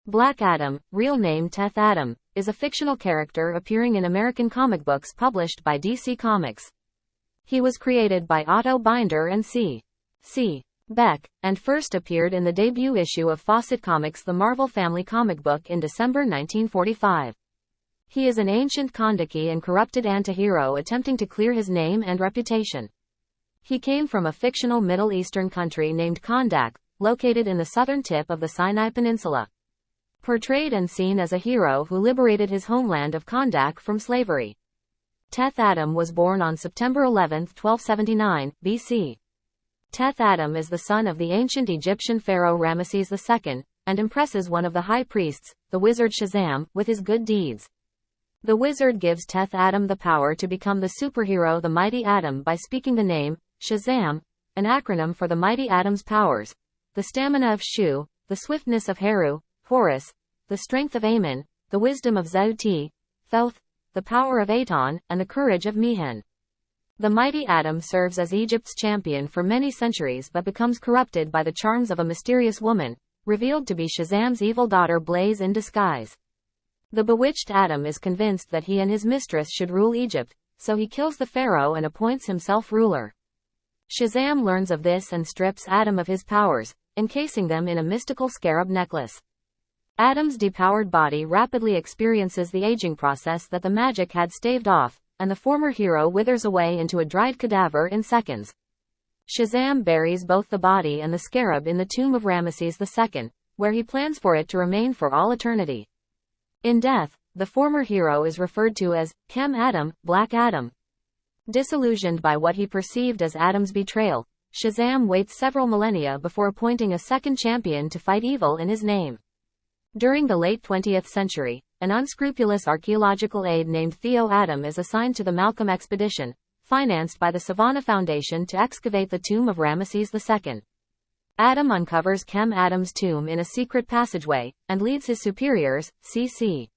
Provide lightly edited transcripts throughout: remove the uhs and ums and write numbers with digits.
Black Adam, real name Teth-Adam, is a fictional character appearing in American comic books published by DC Comics. He was created by Otto Binder and C. Beck, and first appeared in the debut issue of Fawcett Comics' The Marvel Family comic book in December 1945. He is an ancient Kahndaqi and corrupted antihero attempting to clear his name and reputation. He came from a fictional Middle Eastern country named Kahndaq, located in the southern tip of the Sinai Peninsula. Portrayed and seen as a hero who liberated his homeland of Kahndaq from slavery. Teth-Adam was born on September 11, 1279, BC. Teth-Adam is the son of the ancient Egyptian Pharaoh Ramesses II, and impresses one of the high priests, the wizard Shazam, with his good deeds. The wizard gives Teth-Adam the power to become the superhero the Mighty Atom by speaking the name, Shazam, an acronym for the Mighty Atom's powers, the stamina of Shu, the swiftness of Heru, Horus, the strength of Amon, the wisdom of Zehuti, Thoth, the power of Aton, and the courage of Mehen. The Mighty Atom serves as Egypt's champion for many centuries but becomes corrupted by the charms of a mysterious woman, revealed to be Shazam's evil daughter Blaze in disguise. The bewitched Atom is convinced that he and his mistress should rule Egypt, so he kills the pharaoh and appoints himself ruler. Shazam learns of this and strips Atom of his powers, encasing them in a mystical scarab necklace. Atom's depowered body rapidly experiences the aging process that the magic had staved off, and the former hero withers away into a dried cadaver in seconds. Shazam buries both the body and the scarab in the tomb of Ramesses II, where he plans for it to remain for all eternity. In death, the former hero is referred to as Kahndaq, Black Adam. Disillusioned by what he perceived as Atom's betrayal, Shazam waits several millennia before appointing a second champion to fight evil in his name. During the late 20th century, an unscrupulous archaeological aide named Teth-Adam is assigned to the Malcolm expedition, financed by the Savannah Foundation to excavate the tomb of Ramesses II. Adam uncovers Kahndaq's tomb in a secret passageway, and leads his superiors, C.C.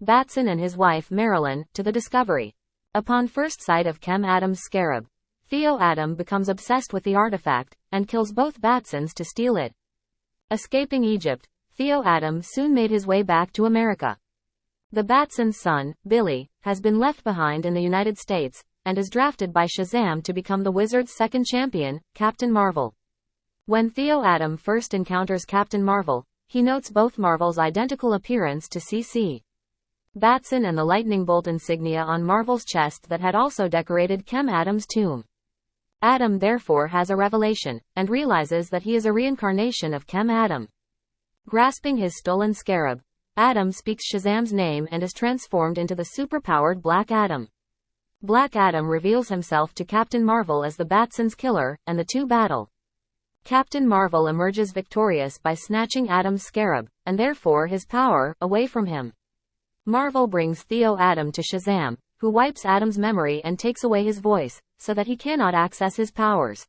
Batson and his wife Marilyn, to the discovery. Upon first sight of Kahndaq's scarab, Teth-Adam becomes obsessed with the artifact, and kills both Batsons to steal it. Escaping Egypt, Teth-Adam soon made his way back to America. The Batson's son, Billy, has been left behind in the United States, and is drafted by Shazam to become the Wizard's second champion, Captain Marvel. When Teth-Adam first encounters Captain Marvel, he notes both Marvel's identical appearance to C.C. Batson and the lightning bolt insignia on Marvel's chest that had also decorated Kahndaq's tomb. Adam therefore has a revelation, and realizes that he is a reincarnation of Kahndaq. Grasping his stolen scarab, Adam speaks Shazam's name and is transformed into the superpowered Black Adam. Black Adam reveals himself to Captain Marvel as the Batson's killer, and the two battle. Captain Marvel emerges victorious by snatching Adam's scarab, and therefore his power, away from him. Marvel brings Teth-Adam to Shazam, who wipes Adam's memory and takes away his voice, so that he cannot access his powers.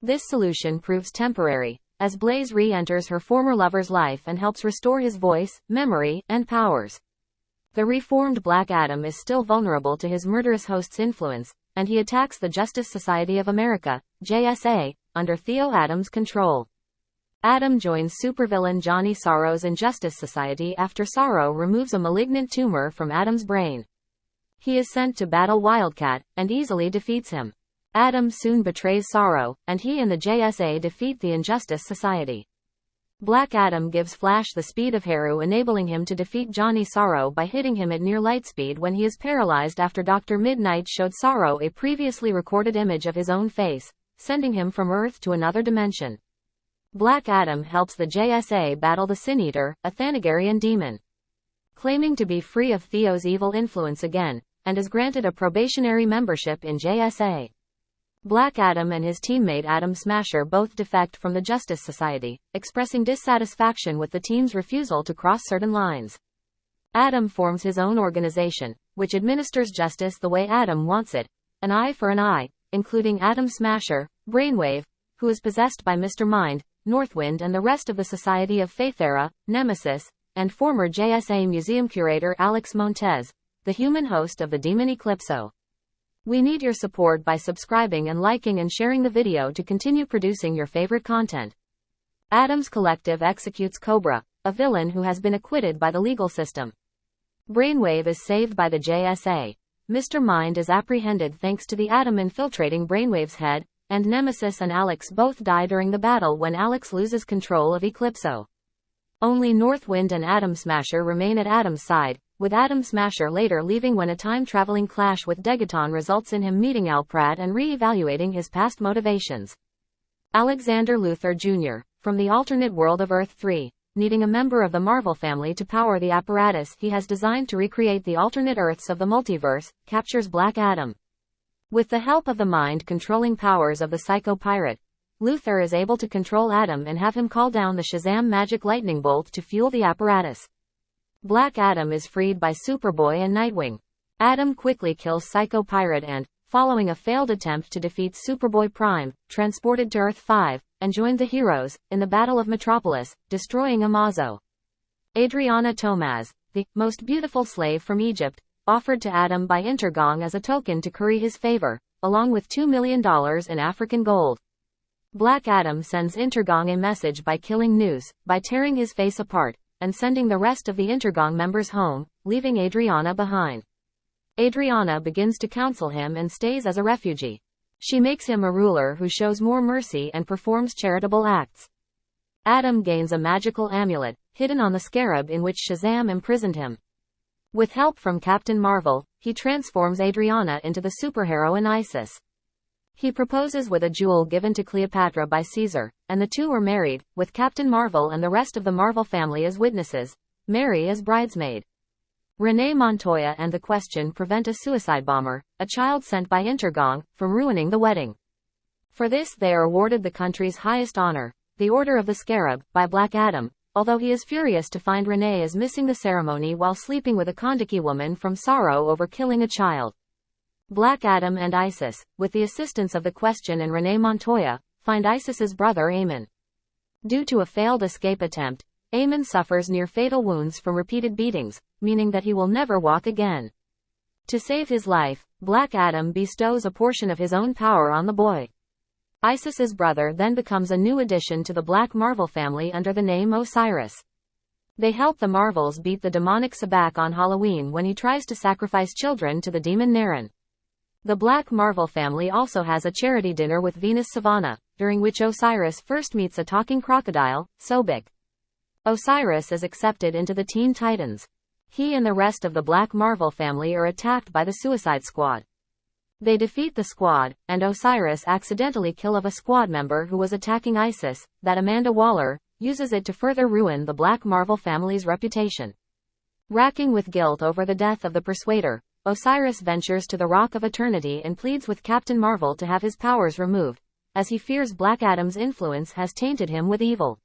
This solution proves temporary, as Blaze re-enters her former lover's life and helps restore his voice, memory, and powers. The reformed Black Adam is still vulnerable to his murderous host's influence, and he attacks the Justice Society of America, JSA, under Teth-Adam's control. Adam joins supervillain Johnny Sorrow's Injustice Society after Sorrow removes a malignant tumor from Adam's brain. He is sent to battle Wildcat, and easily defeats him. Adam soon betrays Sorrow, and he and the JSA defeat the Injustice Society. Black Adam gives Flash the speed of Heru, enabling him to defeat Johnny Sorrow by hitting him at near light speed when he is paralyzed after Dr. Midnight showed Sorrow a previously recorded image of his own face, sending him from Earth to another dimension. Black Adam helps the JSA battle the Sin Eater, a Thanagarian demon. Claiming to be free of Theo's evil influence again, and is granted a probationary membership in JSA. Black Adam and his teammate Atom Smasher both defect from the Justice Society, expressing dissatisfaction with the team's refusal to cross certain lines. Adam forms his own organization, which administers justice the way Adam wants it, an eye for an eye, including Atom Smasher, Brainwave, who is possessed by Mr. Mind, Northwind and the rest of the Society of Faithera, Nemesis, and former JSA museum curator Alex Montez, the human host of the Demon Eclipso. We need your support by subscribing and liking and sharing the video to continue producing your favorite content. Adam's Collective executes Cobra, a villain who has been acquitted by the legal system. Brainwave is saved by the JSA. Mr. Mind is apprehended thanks to the atom infiltrating Brainwave's head, and Nemesis and Alex both die during the battle when Alex loses control of Eclipso. Only Northwind and Atom Smasher remain at Atom's side, with Atom Smasher later leaving when a time-traveling clash with Degaton results in him meeting Alprat and re-evaluating his past motivations. Alexander Luthor Jr., from the alternate world of Earth 3, needing a member of the Marvel family to power the apparatus he has designed to recreate the alternate Earths of the multiverse, captures Black Adam. With the help of the mind-controlling powers of the Psycho Pirate, Luthor is able to control Adam and have him call down the Shazam magic lightning bolt to fuel the apparatus. Black Adam is freed by Superboy and Nightwing. Adam quickly kills Psycho Pirate and, following a failed attempt to defeat Superboy Prime, transported to Earth 5, and joined the heroes, in the Battle of Metropolis, destroying Amazo. Adriana Tomaz, the most beautiful slave from Egypt, offered to Adam by Intergang as a token to curry his favor, along with $2 million in African gold. Black Adam sends Intergang a message by killing Nous, by tearing his face apart, and sending the rest of the Intergang members home, leaving Adriana behind. Adriana begins to counsel him and stays as a refugee. She makes him a ruler who shows more mercy and performs charitable acts. Adam gains a magical amulet, hidden on the scarab in which Shazam imprisoned him. With help from Captain Marvel, he transforms Adriana into the superheroine Isis. He proposes with a jewel given to Cleopatra by Caesar, and the two are married, with Captain Marvel and the rest of the Marvel family as witnesses, Mary as bridesmaid. Renee Montoya and the Question prevent a suicide bomber, a child sent by Intergang, from ruining the wedding. For this they are awarded the country's highest honor, the Order of the Scarab, by Black Adam, although he is furious to find Renee is missing the ceremony while sleeping with a Kahndaqi woman from sorrow over killing a child. Black Adam and Isis, with the assistance of the Question and Renee Montoya, find Isis's brother Amon. Due to a failed escape attempt, Amon suffers near-fatal wounds from repeated beatings, meaning that he will never walk again. To save his life, Black Adam bestows a portion of his own power on the boy. Isis's brother then becomes a new addition to the Black Marvel family under the name Osiris. They help the Marvels beat the demonic Sabbac on Halloween when he tries to sacrifice children to the demon Naren. The Black Marvel family also has a charity dinner with Venus Savannah, during which Osiris first meets a talking crocodile, Sobek. Osiris is accepted into the Teen Titans. He and the rest of the Black Marvel family are attacked by the Suicide Squad. They defeat the squad, and Osiris accidentally kills a squad member who was attacking Isis, that Amanda Waller uses it to further ruin the Black Marvel family's reputation. Racking with guilt over the death of the Persuader, Osiris ventures to the Rock of Eternity and pleads with Captain Marvel to have his powers removed, as he fears Black Adam's influence has tainted him with evil.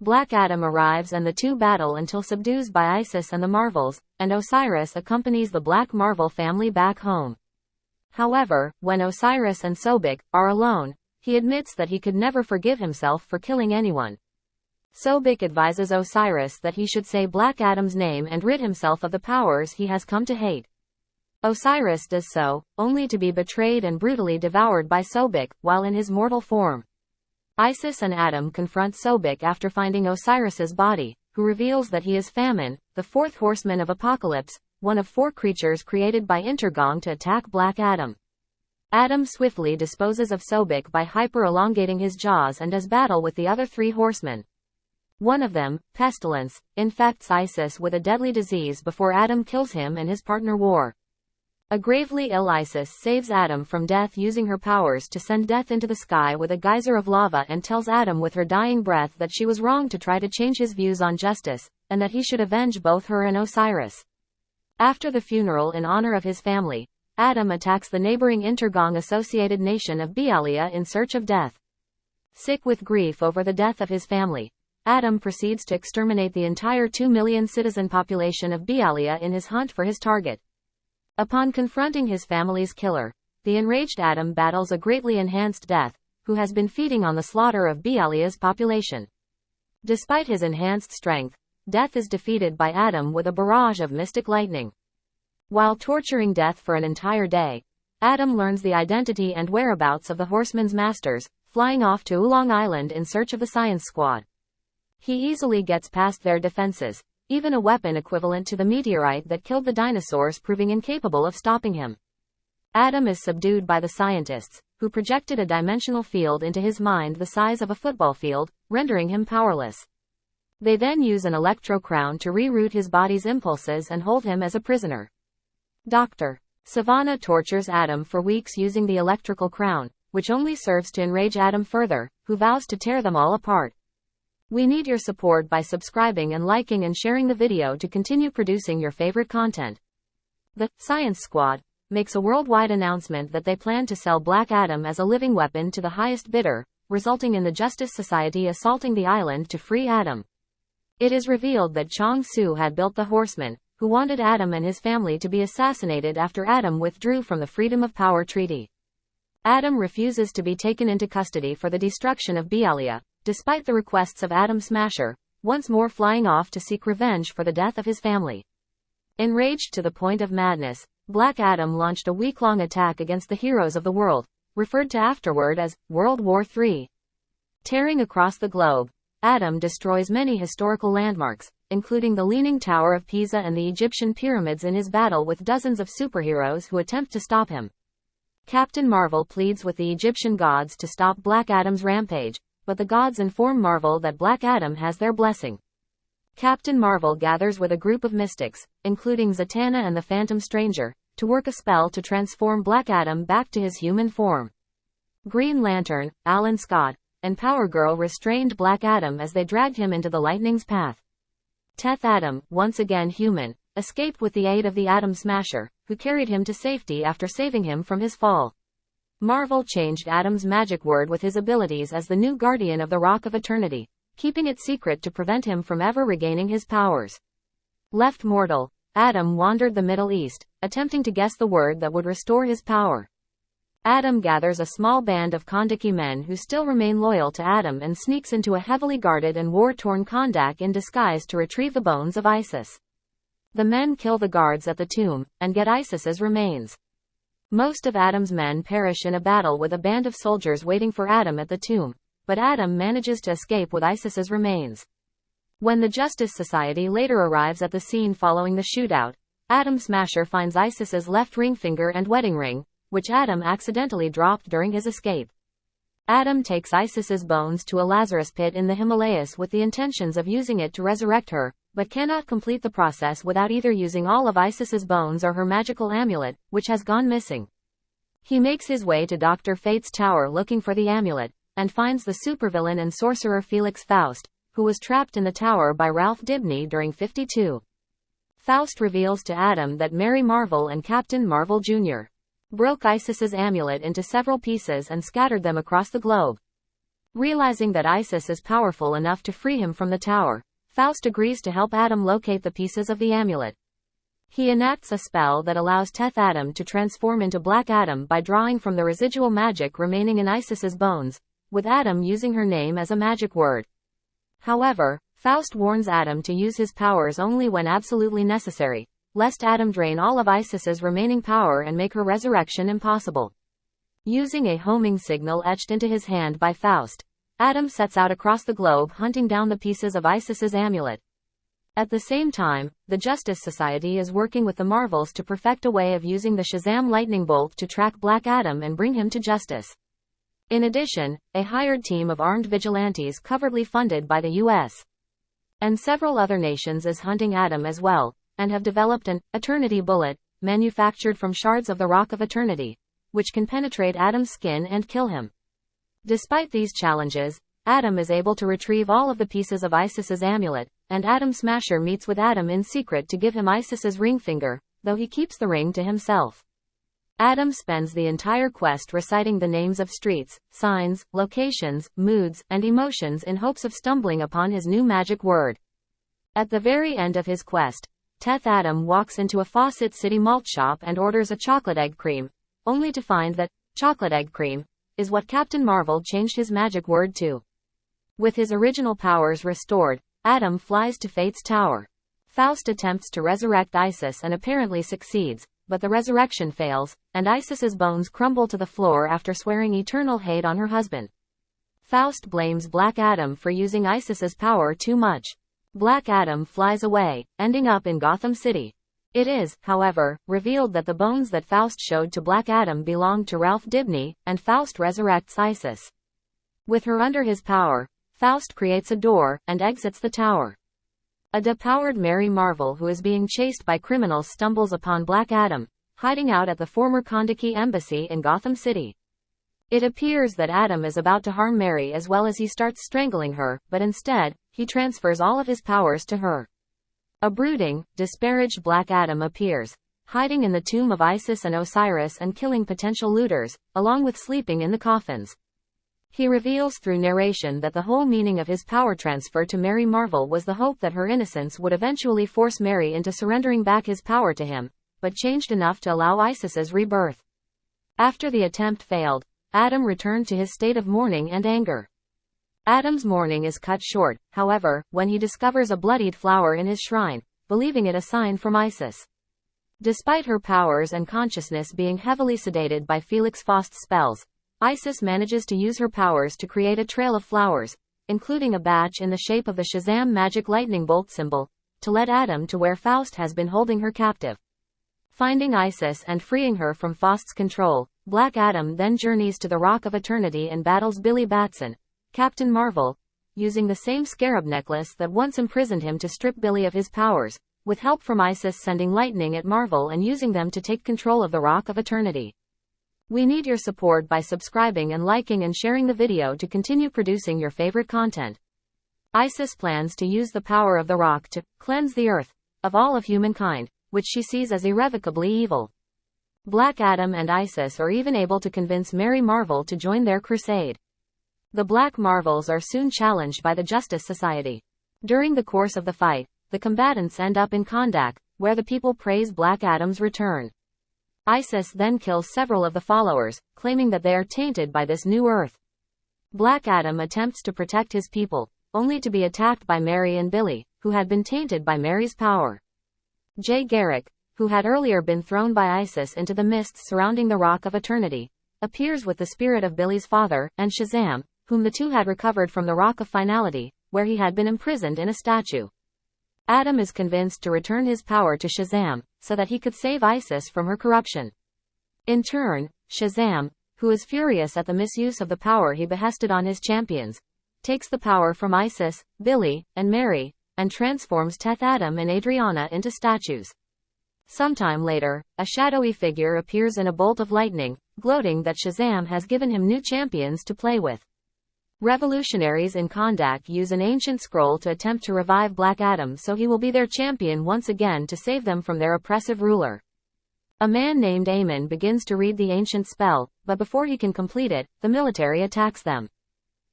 Black Adam arrives and the two battle until subdued by Isis and the Marvels, and Osiris accompanies the Black Marvel family back home. However, when Osiris and Sobek are alone, he admits that he could never forgive himself for killing anyone. Sobek advises Osiris that he should say Black Adam's name and rid himself of the powers he has come to hate. Osiris does so, only to be betrayed and brutally devoured by Sobek, while in his mortal form. Isis and Adam confront Sobek after finding Osiris's body, who reveals that he is Famine, the fourth horseman of Apocalypse, one of 4 creatures created by Intergang to attack Black Adam. Adam swiftly disposes of Sobek by hyper-elongating his jaws and does battle with the other 3 horsemen. One of them, Pestilence, infects Isis with a deadly disease before Adam kills him and his partner War. A gravely ill Isis saves Adam from death using her powers to send death into the sky with a geyser of lava and tells Adam with her dying breath that she was wrong to try to change his views on justice, and that he should avenge both her and Osiris. After the funeral in honor of his family, Adam attacks the neighboring Intergang-associated nation of Bialia in search of death. Sick with grief over the death of his family, Adam proceeds to exterminate the entire 2 million citizen population of Bialia in his hunt for his target. Upon confronting his family's killer, the enraged Adam battles a greatly enhanced Death, who has been feeding on the slaughter of Bialia's population. Despite his enhanced strength, Death is defeated by Adam with a barrage of mystic lightning. While torturing Death for an entire day, Adam learns the identity and whereabouts of the Horsemen's masters, flying off to Oolong Island in search of the Science Squad. He easily gets past their defenses, even a weapon equivalent to the meteorite that killed the dinosaurs proving incapable of stopping him. Adam is subdued by the scientists, who projected a dimensional field into his mind the size of a football field, rendering him powerless. They then use an electro crown to reroute his body's impulses and hold him as a prisoner. Dr. Savannah tortures Adam for weeks using the electrical crown, which only serves to enrage Adam further, who vows to tear them all apart. We need your support by subscribing and liking and sharing the video to continue producing your favorite content. The Science Squad makes a worldwide announcement that they plan to sell Black Adam as a living weapon to the highest bidder, resulting in the Justice Society assaulting the island to free Adam. It is revealed that Chong Su had built the Horsemen, who wanted Adam and his family to be assassinated after Adam withdrew from the Freedom of Power Treaty. Adam refuses to be taken into custody for the destruction of Bealia, despite the requests of Adam Smasher, once more flying off to seek revenge for the death of his family. Enraged to the point of madness, Black Adam launched a week-long attack against the heroes of the world, referred to afterward as World War III. Tearing across the globe, Adam destroys many historical landmarks, including the Leaning Tower of Pisa and the Egyptian pyramids in his battle with dozens of superheroes who attempt to stop him. Captain Marvel pleads with the Egyptian gods to stop Black Adam's rampage, but the gods inform Marvel that Black Adam has their blessing. Captain Marvel gathers with a group of mystics, including Zatanna and the Phantom Stranger, to work a spell to transform Black Adam back to his human form. Green Lantern, Alan Scott, and Power Girl restrained Black Adam as they dragged him into the lightning's path. Teth-Adam, once again human, escaped with the aid of the Atom Smasher, who carried him to safety after saving him from his fall. Marvel changed Adam's magic word with his abilities as the new guardian of the Rock of Eternity, keeping it secret to prevent him from ever regaining his powers. Left mortal, Adam wandered the Middle East, attempting to guess the word that would restore his power. Adam gathers a small band of Kahndaqi men who still remain loyal to Adam and sneaks into a heavily guarded and war-torn Kahndaq in disguise to retrieve the bones of Isis. The men kill the guards at the tomb, and get Isis's remains. Most of Adam's men perish in a battle with a band of soldiers waiting for Adam at the tomb, but Adam manages to escape with Isis's remains. When the Justice Society later arrives at the scene following the shootout, Atom Smasher finds Isis's left ring finger and wedding ring, which Adam accidentally dropped during his escape. Adam takes Isis's bones to a Lazarus pit in the Himalayas with the intentions of using it to resurrect her, but cannot complete the process without either using all of Isis's bones or her magical amulet, which has gone missing. He makes his way to Dr. Fate's tower looking for the amulet, and finds the supervillain and sorcerer Felix Faust, who was trapped in the tower by Ralph Dibny during 52. Faust reveals to Adam that Mary Marvel and Captain Marvel Jr. broke Isis's amulet into several pieces and scattered them across the globe. Realizing that Isis is powerful enough to free him from the tower, Faust agrees to help Adam locate the pieces of the amulet. He enacts a spell that allows Teth-Adam to transform into Black Adam by drawing from the residual magic remaining in Isis's bones, with Adam using her name as a magic word. However, Faust warns Adam to use his powers only when absolutely necessary, lest Adam drain all of Isis's remaining power and make her resurrection impossible. Using a homing signal etched into his hand by Faust, Adam sets out across the globe hunting down the pieces of Isis's amulet. At the same time, the Justice Society is working with the Marvels to perfect a way of using the Shazam lightning bolt to track Black Adam and bring him to justice. In addition, a hired team of armed vigilantes covertly funded by the U.S. and several other nations is hunting Adam as well, and have developed an Eternity bullet, manufactured from shards of the Rock of Eternity, which can penetrate Adam's skin and kill him. Despite these challenges, Adam is able to retrieve all of the pieces of Isis's amulet, and Atom Smasher meets with Adam in secret to give him Isis's ring finger, though he keeps the ring to himself. Adam spends the entire quest reciting the names of streets, signs, locations, moods, and emotions in hopes of stumbling upon his new magic word. At the very end of his quest, Teth-Adam walks into a Fawcett City malt shop and orders a chocolate egg cream, only to find that chocolate egg cream is what Captain Marvel changed his magic word to. With his original powers restored, Adam flies to Fate's tower. Faust attempts to resurrect Isis and apparently succeeds, but the resurrection fails, and Isis's bones crumble to the floor after swearing eternal hate on her husband. Faust blames Black Adam for using Isis's power too much. Black Adam flies away, ending up in Gotham City. It is, however, revealed that the bones that Faust showed to Black Adam belonged to Ralph Dibny, and Faust resurrects Isis. With her under his power, Faust creates a door, and exits the tower. A depowered Mary Marvel who is being chased by criminals stumbles upon Black Adam, hiding out at the former Kahndaqi embassy in Gotham City. It appears that Adam is about to harm Mary as well as he starts strangling her, but instead, he transfers all of his powers to her. A brooding, disparaged Black Adam appears, hiding in the tomb of Isis and Osiris and killing potential looters, along with sleeping in the coffins. He reveals through narration that the whole meaning of his power transfer to Mary Marvel was the hope that her innocence would eventually force Mary into surrendering back his power to him, but changed enough to allow Isis's rebirth. After the attempt failed, Adam returned to his state of mourning and anger. Adam's mourning is cut short, however, when he discovers a bloodied flower in his shrine, believing it a sign from Isis. Despite her powers and consciousness being heavily sedated by Felix Faust's spells, Isis manages to use her powers to create a trail of flowers, including a batch in the shape of the Shazam magic lightning bolt symbol, to lead Adam to where Faust has been holding her captive. Finding Isis and freeing her from Faust's control, Black Adam then journeys to the Rock of Eternity and battles Billy Batson, Captain Marvel, using the same scarab necklace that once imprisoned him to strip Billy of his powers, with help from Isis sending lightning at Marvel and using them to take control of the Rock of Eternity. We need your support by subscribing and liking and sharing the video to continue producing your favorite content. Isis plans to use the power of the rock to cleanse the earth of all of humankind, which she sees as irrevocably evil. Black Adam and Isis are even able to convince Mary Marvel to join their crusade. The Black Marvels are soon challenged by the Justice Society. During the course of the fight, the combatants end up in Kahndaq, where the people praise Black Adam's return. Isis then kills several of the followers, claiming that they are tainted by this new earth. Black Adam attempts to protect his people, only to be attacked by Mary and Billy, who had been tainted by Mary's power. Jay Garrick, who had earlier been thrown by Isis into the mists surrounding the Rock of Eternity, appears with the spirit of Billy's father, and Shazam, whom the two had recovered from the Rock of Finality, where he had been imprisoned in a statue. Adam is convinced to return his power to Shazam, so that he could save Isis from her corruption. In turn, Shazam, who is furious at the misuse of the power he behested on his champions, takes the power from Isis, Billy, and Mary, and transforms Teth-Adam and Adriana into statues. Sometime later, a shadowy figure appears in a bolt of lightning, gloating that Shazam has given him new champions to play with. Revolutionaries in Kahndaq use an ancient scroll to attempt to revive Black Adam so he will be their champion once again to save them from their oppressive ruler. A man named Amon begins to read the ancient spell, but before he can complete it, the military attacks them.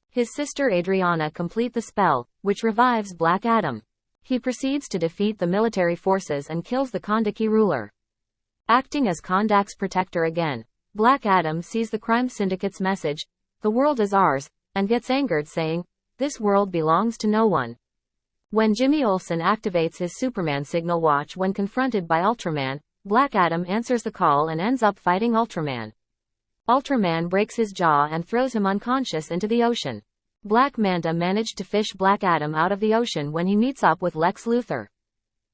His sister Adriana completes the spell, which revives Black Adam. He proceeds to defeat the military forces and kills the Kahndaqi ruler. Acting as Kahndaq's protector again, Black Adam sees the crime syndicate's message, "The world is ours," and gets angered saying, "This world belongs to no one." When Jimmy Olsen activates his Superman signal watch when confronted by Ultraman, Black Adam answers the call and ends up fighting Ultraman. Ultraman breaks his jaw and throws him unconscious into the ocean. Black Manta managed to fish Black Adam out of the ocean when he meets up with Lex Luthor.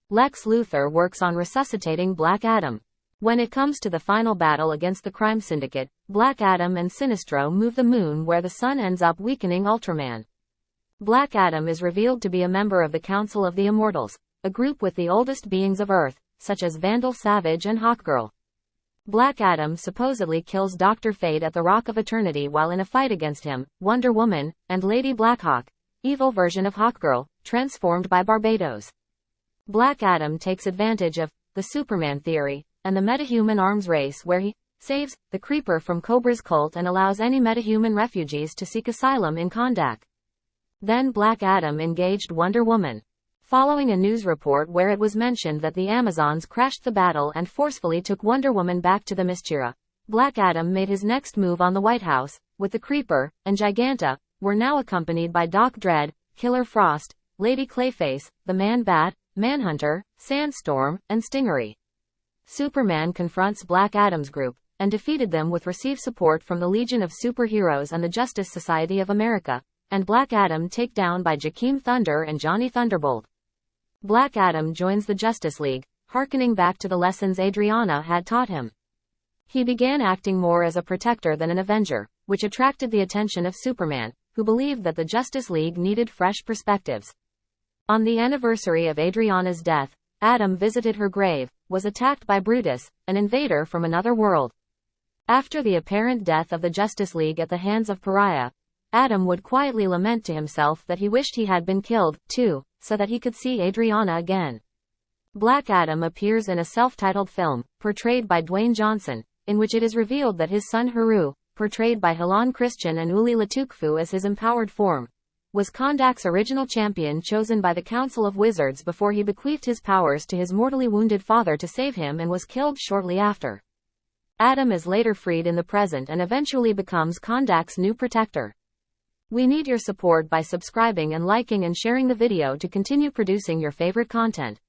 Lex Luthor works on resuscitating Black Adam. When it comes to the final battle against the crime syndicate, Black Adam and Sinestro move the moon where the sun ends up weakening Ultraman. Black Adam is revealed to be a member of the Council of the Immortals, a group with the oldest beings of Earth, such as Vandal Savage and Hawkgirl. Black Adam supposedly kills Dr. Fate at the Rock of Eternity while in a fight against him, Wonder Woman, and Lady Blackhawk, evil version of Hawkgirl, transformed by Barbados. Black Adam takes advantage of the Superman theory and the metahuman arms race where he saves the Creeper from Cobra's cult and allows any metahuman refugees to seek asylum in Kahndaq. Then Black Adam engaged Wonder Woman. Following a news report where it was mentioned that the Amazons crashed the battle and forcefully took Wonder Woman back to the Themyscira, Black Adam made his next move on the White House, with the Creeper and Giganta, were now accompanied by Doc Dredd, Killer Frost, Lady Clayface, the Man-Bat, Manhunter, Sandstorm, and Stingery. Superman confronts Black Adam's group, and defeated them with received support from the Legion of Superheroes and the Justice Society of America, and Black Adam take down by Jakeem Thunder and Johnny Thunderbolt. Black Adam joins the Justice League, hearkening back to the lessons Adriana had taught him. He began acting more as a protector than an avenger, which attracted the attention of Superman, who believed that the Justice League needed fresh perspectives. On the anniversary of Adriana's death, Adam visited her grave, was attacked by Brutus, an invader from another world. After the apparent death of the Justice League at the hands of Pariah, Adam would quietly lament to himself that he wished he had been killed, too, so that he could see Adriana again. Black Adam appears in a self-titled film, Portrayed by Dwayne Johnson, in which it is revealed that his son Heru, portrayed by Helon Christian and Uli Latukfu as his empowered form, was Kahndaq's original champion chosen by the Council of Wizards before he bequeathed his powers to his mortally wounded father to save him and was killed shortly after. Adam is later freed in the present and eventually becomes Kahndaq's new protector. We need your support by subscribing and liking and sharing the video to continue producing your favorite content.